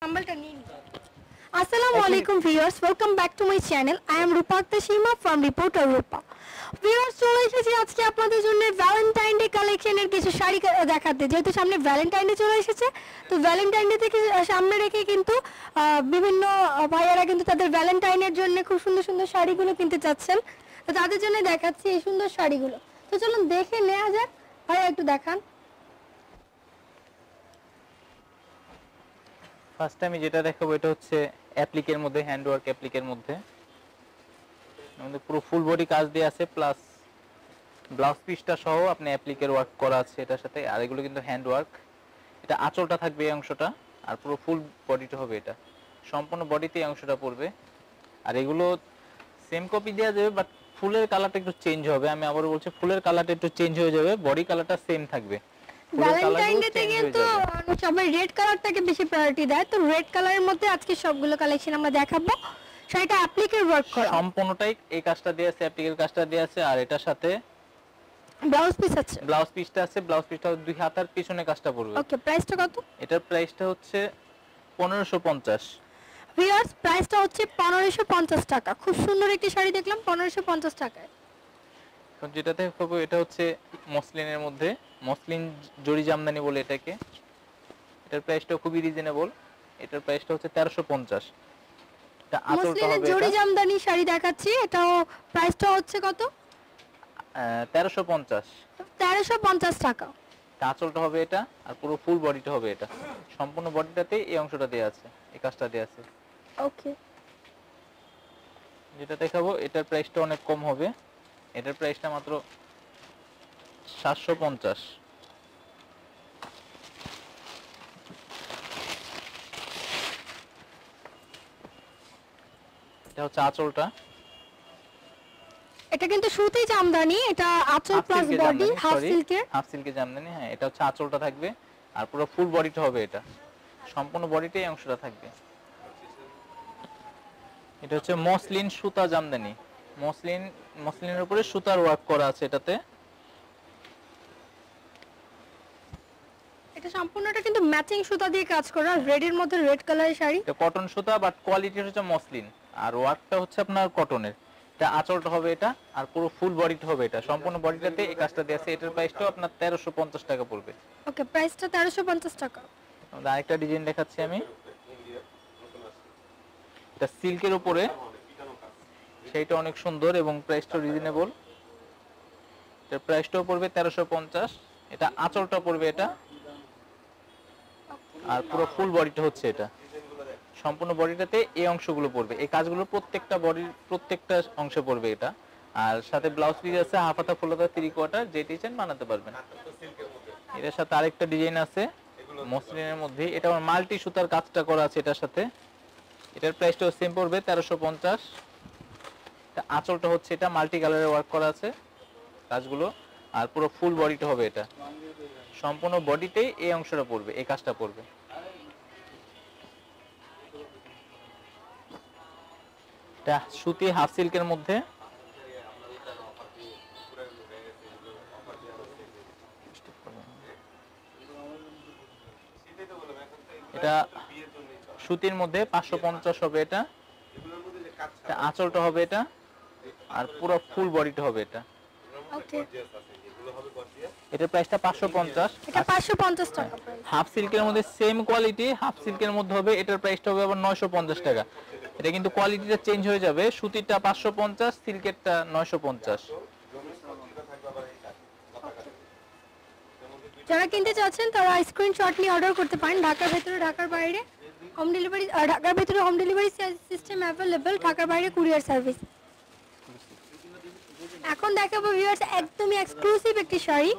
হাম্বলটা নিয়ে নি। আসসালামু আলাইকুম viewers, welcome back to my channel. I am Rupa Akter Sima from reporter Rupa. Viewers, চলে এসেছি আজকে আপনাদের জন্য ভ্যালেন্টাইন ডে কালেকশনের কিছু শাড়ি দেখাতে। যেহেতু সামনে ভ্যালেন্টাইন ডে চলে এসেছে, তো ভ্যালেন্টাইন ডে থেকে সামনে রেখে কিন্তু বিভিন্ন ভাইয়ারা কিন্তু তাদের ভ্যালেন্টাইনের জন্য খুব সুন্দর সুন্দর শাড়িগুলো কিনতে চাচ্ছেন। তো তাদের জন্য দেখাচ্ছি এই সুন্দর শাড়িগুলো। তো চলুন দেখে নেওয়া যাক। ভাইয়া একটু দেখান। ফার্স্ট আমি যেটা দেখাবো এটা হচ্ছে অ্যাপ্লিকের মধ্যে, হ্যান্ড ওয়ার্ক অ্যাপ্লিকের মধ্যে আমাদের পুরো ফুল বডি কাজ দিয়ে আছে, প্লাস ব্লাউজ পিসটা সহ আপনি অ্যাপ্লিকের ওয়ার্ক করা আছে এটার সাথে। আর এগুলো কিন্তু হ্যান্ড ওয়ার্ক। এটা আঁচলটা থাকবে এই অংশটা, আর পুরো ফুল বডিটা হবে এটা, সম্পূর্ণ বডিতে এই অংশটা পড়বে। আর এগুলো সেম কপি দেওয়া যাবে, বাট ফুলের কালারটা একটু চেঞ্জ হবে। আমি আবারও বলছি, ফুলের কালারটা একটু চেঞ্জ হয়ে যাবে, বডি কালারটা সেম থাকবে। ভ্যালেন্টাইন ডে তে কিন্তু সবাই রেড কালারটাকে বেশি প্রায়োরিটি দেয়, তো রেড কালারের মধ্যে আজকে সবগুলো কালেকশন আমরা দেখাবো। শাড়িটা অ্যাপ্লিকের ওয়ার্ক করা, সম্পূর্ণটাই এই কাজটা দিয়ে আছে, অ্যাপ্লিকের কাজটা দিয়ে আছে। আর এটার সাথে ব্লাউজ পিস আছে, ব্লাউজ পিসটা আছে, ব্লাউজ পিসটা দুই হাতার পিছনে কাজটা পড়বে। ওকে, প্রাইসটা কত? এটার প্রাইসটা হচ্ছে 1550। ভিউয়ার্স, প্রাইসটা হচ্ছে 1550 টাকা। খুব সুন্দর একটি শাড়ি দেখলাম 1550 টাকায়। এখন যেটা দেখাবো এটা হচ্ছে মসলিনের মধ্যে, মসলিন জরি জামদানি বলে এটাকে। এটার প্রাইসটা খুবই রিজনেবল। এটার প্রাইসটা হচ্ছে 1350। এটা আঁচলটা মসলিনের হবে জরি এটা জামদানি শাড়ি দেখাচ্ছি, এটাও প্রাইসটা হচ্ছে কত? 1350। 1350 টাকা। আঁচলটা হবে এটা, আর পুরো ফুল বডিটা হবে এটা, সম্পূর্ণ বডিটাতে এই অংশটা দেয়া আছে, এই কাজটা দেয়া আছে। ওকে, যেটা দেখাবো এটার প্রাইসটা অনেক কম হবে। এটার প্রাইসটা মাত্র 750। এটা হচ্ছে আঁচলটা, এটা কিন্তু সুতি জামদানি, এটা আঁচল প্লাস বডি হাফ সিল্কের। হাফ সিল্কের জামদানি, হ্যাঁ। এটা হচ্ছে আঁচলটা থাকবে, আর পুরো ফুল বডিটা হবে এটা, সম্পূর্ণ বডিটাই এই অংশটা থাকবে। এটা হচ্ছে মসলিন সুতা জামদানি, মসলিনের উপরে সুতার ওয়ার্ক করা আছে এটাতে। এটা সম্পূর্ণটা কিন্তু ম্যাচিং সুতা দিয়ে কাজ করা, রেড এর মধ্যে রেড কালারের শাড়ি। এটা কটন সুতা, বাট কোয়ালিটি হচ্ছে মসলিন, আর ওয়ার্কটা হচ্ছে আপনার কটনের। এটা আঁচলটা হবে এটা, আর পুরো ফুল বডিটা হবে এটা, সম্পূর্ণ বডিটাতে এই কাজটা দেয়া আছে। এটার প্রাইসটাও আপনার 1350 টাকা পড়বে। ওকে, প্রাইসটা 1350 টাকা। আমাদের আরেকটা ডিজাইন দেখাচ্ছি আমি, এটা সিল্কের উপরে, সেইটা অনেক সুন্দর এবং প্রাইসটা রিজনেবল। এটার প্রাইসটাও পড়বে 1350। এটা আঁচলটা পড়বে এটা, আর পুরো ফুল বডিটা হচ্ছে এটা, সম্পূর্ণ বডিটাতে এই অংশগুলো পড়বে, এই কাজগুলো প্রত্যেকটা বডির প্রত্যেকটা অংশে পড়বে এটা। আর সাথে ব্লাউজ পিস আছে, হাফ হাতা ফুল হাতা 3/4, যে ডিজাইন বানাতে পারবেন। এটার সাথে আরেকটা ডিজাইন আছে মসলিনের মধ্যে, এটা আমার মাল্টি সুতার কাজটা করা আছে এটার সাথে। এটার প্রাইসটাও সেম পড়বে 1350। এটা আঁচলটা হচ্ছে এটা মাল্টি কালারের ওয়ার্ক করা আছে কাজগুলো, আর পুরো ফুল বডিটা হবে এটা, সম্পূর্ণ বডিতেই এই অংশটা পড়বে, এই কাজটা পড়বে। এটা সুতি হাফ সিল্কের মধ্যে, এটা সুতির মধ্যে 550 হবে এটা। আঁচলটা হবে এটা, আর পুরো ফুল বডিটা হবে এটা। ওকে, এটার প্রাইসটা 550। এটা 550 টাকা প্রাইস। হাফ সিল্কের মধ্যে সেম কোয়ালিটি, হাফ সিল্কের মধ্যে হবে, এটার প্রাইসটা হবে আবার 950 টাকা। এটা কিন্তু কোয়ালিটিটা চেঞ্জ হয়ে যাবে, সুতিরটা 550, সিল্কেরটা 950। যারা কিনতে চাচ্ছেন তারা স্ক্রিনশট নিয়ে অর্ডার করতে পারেন। ঢাকার ভেতরে, ঢাকার বাইরে হোম ডেলিভারি, ঢাকার ভেতরে হোম ডেলিভারি সিস্টেম অ্যাভেলেবল, ঢাকার বাইরে কুরিয়ার সার্ভিস। এখন দেখাবো ভিউয়ার্স একদমই এক্সক্লুসিভ একটি শাড়ি,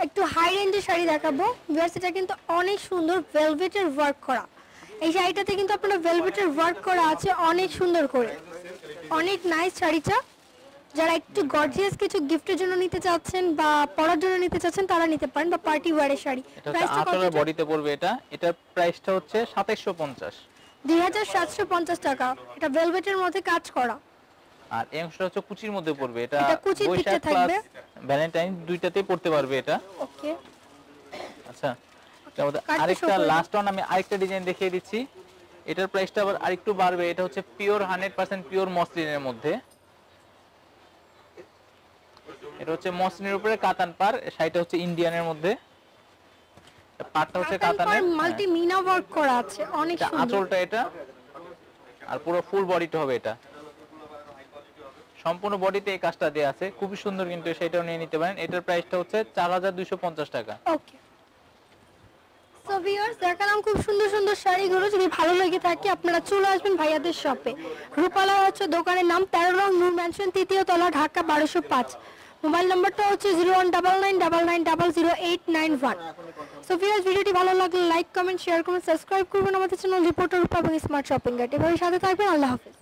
একটু হাই রেঞ্জের শাড়ি দেখাবো ভিউয়ার্স। এটা কিন্তু অনেক সুন্দর ভেলভেটের ওয়ার্ক করা, এই শাড়িটাতে কিন্তু আপনার ভেলভেটের ওয়ার্ক করা আছে অনেক সুন্দর করে, অনেক নাইস শাড়িটা। যারা একটু গর্জিয়াস কিছু গিফটের জন্য নিতে চাচ্ছেন বা পরার জন্য নিতে চাচ্ছেন তারা নিতে পারেন, বা পার্টি ওয়্যারের শাড়ি। প্রাইসটা কত? আঁচলের বডিতে পড়বে এটা, এটার প্রাইসটা হচ্ছে 2750। 2750 টাকা। এটা ভেলভেটের মধ্যে কাজ করা, আর এই অংশটা হচ্ছে কুচির মধ্যে পড়বে, এটা কুচির দিকে বৈশাখ থাকবে, প্লাস ভ্যালেন্টাইন দুইটাতেই পড়তে পারবে এটা। ওকে, আচ্ছা, আরেকটা লাস্ট ওয়ান আমি আরেকটা ডিজাইন দেখিয়ে দিচ্ছি। এটার প্রাইসটা আবার আরেকটু বাড়বে। এটা হচ্ছে পিওর 100% পিওর মসলিনের মধ্যে। এটা হচ্ছে মসলিনের উপরে কাতান পার, শাড়িটা হচ্ছে ইন্ডিয়ানের মধ্যে। পাটটা হচ্ছে কাতানের, মাল্টি মিনা ওয়ার্ক করা আছে, অনেক সুন্দর। আঁচলটা এটা, আর পুরো ফুল বডিটা হবে এটা। সম্পূর্ণ বডিতে এই কাজটা দেয়া আছে, খুবই সুন্দর, কিন্তু সেটাও নিয়ে নিতে পারেন। এটার প্রাইসটা হচ্ছে 4250 টাকা। ওকে, সো ভিউয়ার্স, দেখালাম খুব সুন্দর সুন্দর শাড়িগুলো। যদি ভালো লেগে থাকে আপনারা চলে আসবেন ভাইয়াদের শপে। রূপালা হচ্ছে দোকানের নাম, 13 নং নূর ম্যানশন, 3য় তলা, ঢাকা 1205। মোবাইল নাম্বারটা হচ্ছে 019999000891। সো ভিউয়ার্স, ভিডিওটি ভালো লাগলে লাইক, কমেন্ট, শেয়ার করুন, সাবস্ক্রাইব করবেন আমাদের চ্যানেল রিপোর্টার রূপা এবং স্মার্ট শপিং গাইড। এভাবে সাথে থাকবেন। আল্লাহ হাফেজ।